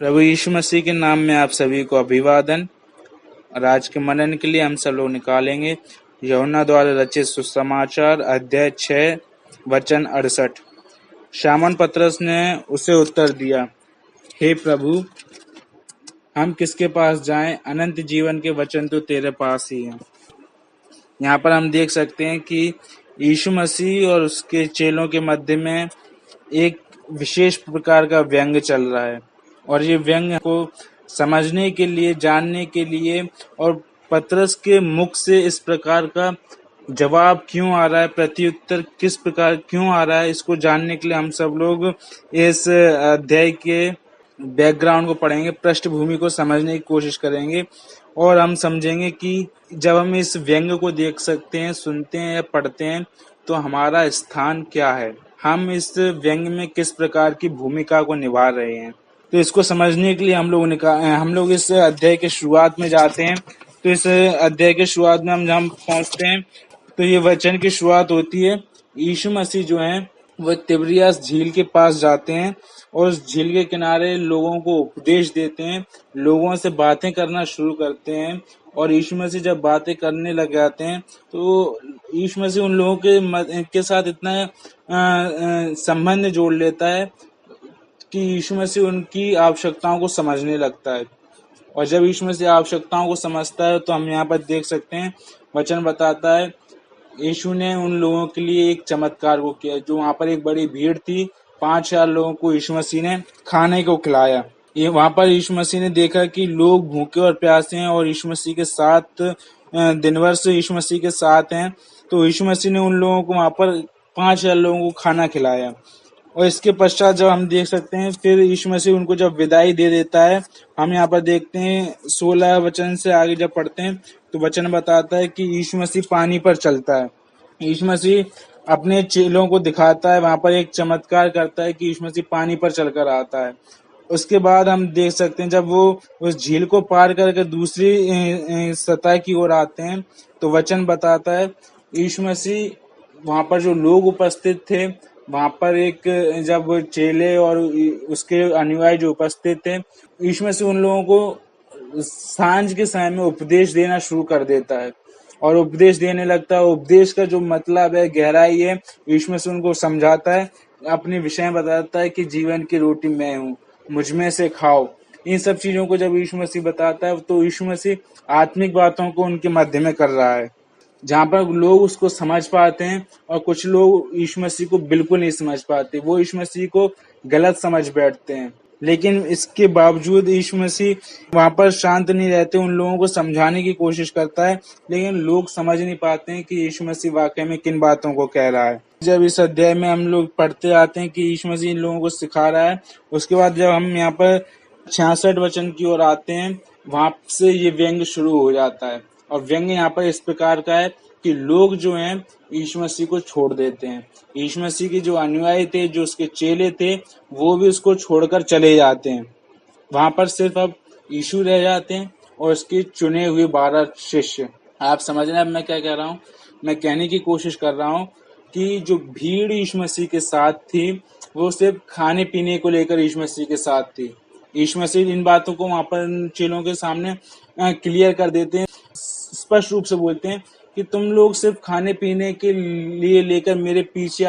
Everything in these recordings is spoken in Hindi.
प्रभु यीशु मसीह के नाम में आप सभी को अभिवादन। और आज के मनन के लिए हम सब लोग निकालेंगे यूहन्ना द्वारा रचित सुसमाचार अध्याय 6 वचन 68। शामौन पतरस ने उसे उत्तर दिया, हे प्रभु, हम किसके पास जाएं? अनंत जीवन के वचन तो तेरे पास ही हैं। यहाँ पर हम देख सकते हैं कि यीशु मसीह और उसके चेलों के मध्य में एक विशेष प्रकार का व्यंग चल रहा है, और ये व्यंग को समझने के लिए, जानने के लिए, और पतरस के मुख से इस प्रकार का जवाब क्यों आ रहा है, प्रत्युत्तर किस प्रकार क्यों आ रहा है, इसको जानने के लिए हम सब लोग इस अध्याय के बैकग्राउंड को पढ़ेंगे, पृष्ठभूमि को समझने की कोशिश करेंगे, और हम समझेंगे कि जब हम इस व्यंग को देख सकते हैं, सुनते हैं या पढ़ते हैं, तो हमारा स्थान क्या है, हम इस व्यंग में किस प्रकार की भूमिका को निभा रहे हैं। तो इसको समझने के लिए हम लोग इस अध्याय के शुरुआत में जाते हैं। तो इस अध्याय के शुरुआत में हम जब पहुंचते हैं तो ये वचन की शुरुआत होती है। यीशु मसीह जो है वह तिबरियास झील के पास जाते हैं और उस झील के किनारे लोगों को उपदेश देते हैं, लोगों से बातें करना शुरू करते हैं। और यीशु मसीह जब बातें करने लग जाते हैं तो यीशु मसीह उन लोगों के साथ इतना संबंध जोड़ लेता है कि यीशु मसीह उनकी आवश्यकताओं को समझने लगता है। और जब यीशु मसीह आवश्यकताओं को समझता है तो हम यहाँ पर देख सकते हैं, वचन बताता है, यीशु ने उन लोगों के लिए एक चमत्कार को किया। जो वहाँ पर एक बड़ी भीड़ थी, 5,000 लोगों को यीशु मसीह ने खाने को खिलाया। ये वहाँ पर यीशु मसीह ने देखा कि लोग भूखे और प्यासे हैं और यीशु मसीह के साथ दिन भर से यीशु मसीह के साथ हैं। तो यीशु मसीह ने उन लोगों को वहाँ पर 5,000 लोगों को खाना खिलाया। और इसके पश्चात जब हम देख सकते हैं, फिर यीशु मसीह उनको जब विदाई दे देता है, हम यहाँ पर देखते हैं 16 वचन से आगे जब पढ़ते हैं तो वचन बताता है कि यीशु मसीह पानी पर चलता है। यीशु मसीह अपने चेलों को दिखाता है, वहां पर एक चमत्कार करता है कि यीशु मसीह पानी पर चलकर आता है। उसके बाद हम देख सकते हैं जब वो उस झील को पार करके दूसरी सतह की ओर आते हैं तो वचन बताता है, यीशु मसीह वहां पर जो लोग उपस्थित थे, वहां पर एक जब चेले और उसके अनुयायी जो उपस्थित थे, यीशु मसीह उन लोगों को सांझ के समय में उपदेश देना शुरू कर देता है और उपदेश देने लगता है। उपदेश का जो मतलब है, गहराई है, यीशु मसीह उनको समझाता है, अपने विषय बताता है कि जीवन की रोटी मैं हूँ, मुझ में से खाओ। इन सब चीजों को जब यीशु मसीह बताता है तो यीशु मसीह आत्मिक बातों को उनके मध्य में कर रहा है, जहाँ पर लोग उसको समझ पाते हैं और कुछ लोग यीशु मसीह को बिल्कुल नहीं समझ पाते, वो यीशु मसीह को गलत समझ बैठते हैं। लेकिन इसके बावजूद यीशु मसीह वहां पर शांत नहीं रहते, उन लोगों को समझाने की कोशिश करता है, लेकिन लोग समझ नहीं पाते हैं कि यीशु मसीह वाकई में किन बातों को कह रहा है। जब इस अध्याय में हम लोग पढ़ते आते हैं कि यीशु मसीह इन लोगों को सिखा रहा है, उसके बाद जब हम यहाँ पर 66 वचन की ओर आते हैं, वहां से ये व्यंग शुरू हो जाता है। और व्यंग यहाँ पर इस प्रकार का है कि लोग जो हैं यीशु मसीह को छोड़ देते हैं। यीशु मसीह के जो अनुयायी थे, जो उसके चेले थे, वो भी उसको छोड़कर चले जाते हैं। वहां पर सिर्फ अब यीशु रह जाते हैं और उसके चुने हुए 12 शिष्य। आप समझ रहे हैं अब मैं क्या कह रहा हूँ? मैं कहने की कोशिश कर रहा हूँ कि जो भीड़ यीशु मसीह के साथ थी, वो सिर्फ खाने पीने को लेकर यीशु मसीह के साथ थी। यीशु मसीह इन बातों को वहां पर चेलों के सामने क्लियर कर देते हैं, स्पष्ट रूप से बोलते हैं कि तुम लोग सिर्फ खाने पीने के लिए लेकर मेरे पीछे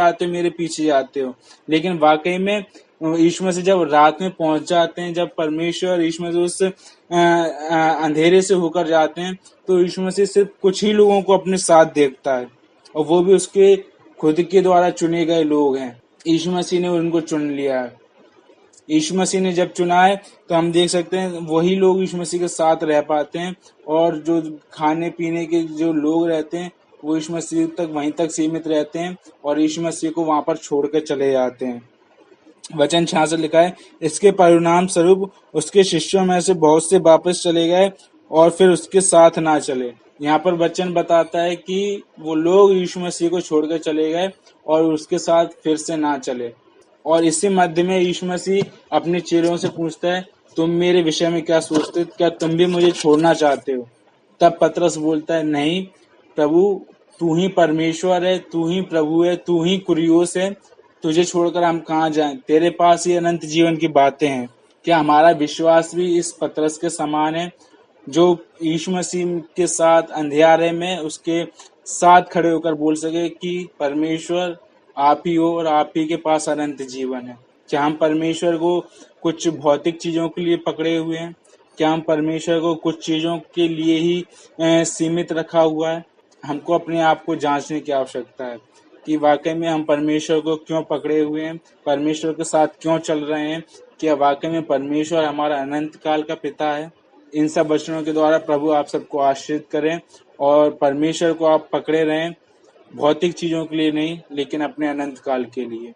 आते हो। लेकिन वाकई में यीशु मसीह जब रात में पहुंच जाते हैं, जब परमेश्वर यीशु मसीह उस अंधेरे से होकर जाते हैं, तो यीशु मसीह सिर्फ कुछ ही लोगों को अपने साथ देखता है, और वो भी उसके खुद के द्वारा चुने गए लोग हैं। यीशु मसीह ने उनको चुन लिया है। यीशु मसीह ने जब चुना है तो हम देख सकते हैं वही लोग यीशु मसीह के साथ रह पाते हैं, और जो खाने पीने के जो लोग रहते हैं वो यीशु मसीह तक वहीं तक सीमित रहते हैं और यीशु मसीह को वहां पर छोड़कर चले जाते हैं। वचन 66 लिखा है, इसके परिणाम स्वरूप उसके शिष्यों में से बहुत से वापस चले गए और फिर उसके साथ ना चले। यहाँ पर वचन बताता है कि वो लोग यीशु मसीह को छोड़कर चले गए और उसके साथ फिर से ना चले। और इसी मध्य में यीशु मसीह अपने चेलों से पूछता है, तुम मेरे विषय में क्या सोचते हो? क्या तुम भी मुझे छोड़ना चाहते हो? तब पतरस बोलता है, नहीं प्रभु, तू ही परमेश्वर है, तू ही प्रभु है, तू ही कुरियोस है, तुझे छोड़कर हम कहाँ जाएं? तेरे पास ही अनंत जीवन की बातें हैं, क्या हमारा विश्वास भी इस पतरस के समान है, जो यीशु मसीह के साथ अंधियारे में उसके साथ खड़े होकर बोल सके कि परमेश्वर आप ही हो और आप ही के पास अनंत जीवन है? क्या हम परमेश्वर को कुछ भौतिक चीजों के लिए पकड़े हुए हैं? क्या हम परमेश्वर को कुछ चीजों के लिए ही सीमित रखा हुआ है? हमको अपने आप को जांचने की आवश्यकता है कि वाकई में हम परमेश्वर को क्यों पकड़े हुए हैं, परमेश्वर के साथ क्यों चल रहे हैं। क्या वाकई में परमेश्वर हमारा अनंत काल का पिता है? इन सब वचनों के द्वारा प्रभु आप सबको आशीर्वाद करें और परमेश्वर को आप पकड़े रहें, भौतिक चीजों के लिए नहीं लेकिन अपने अनंत काल के लिए।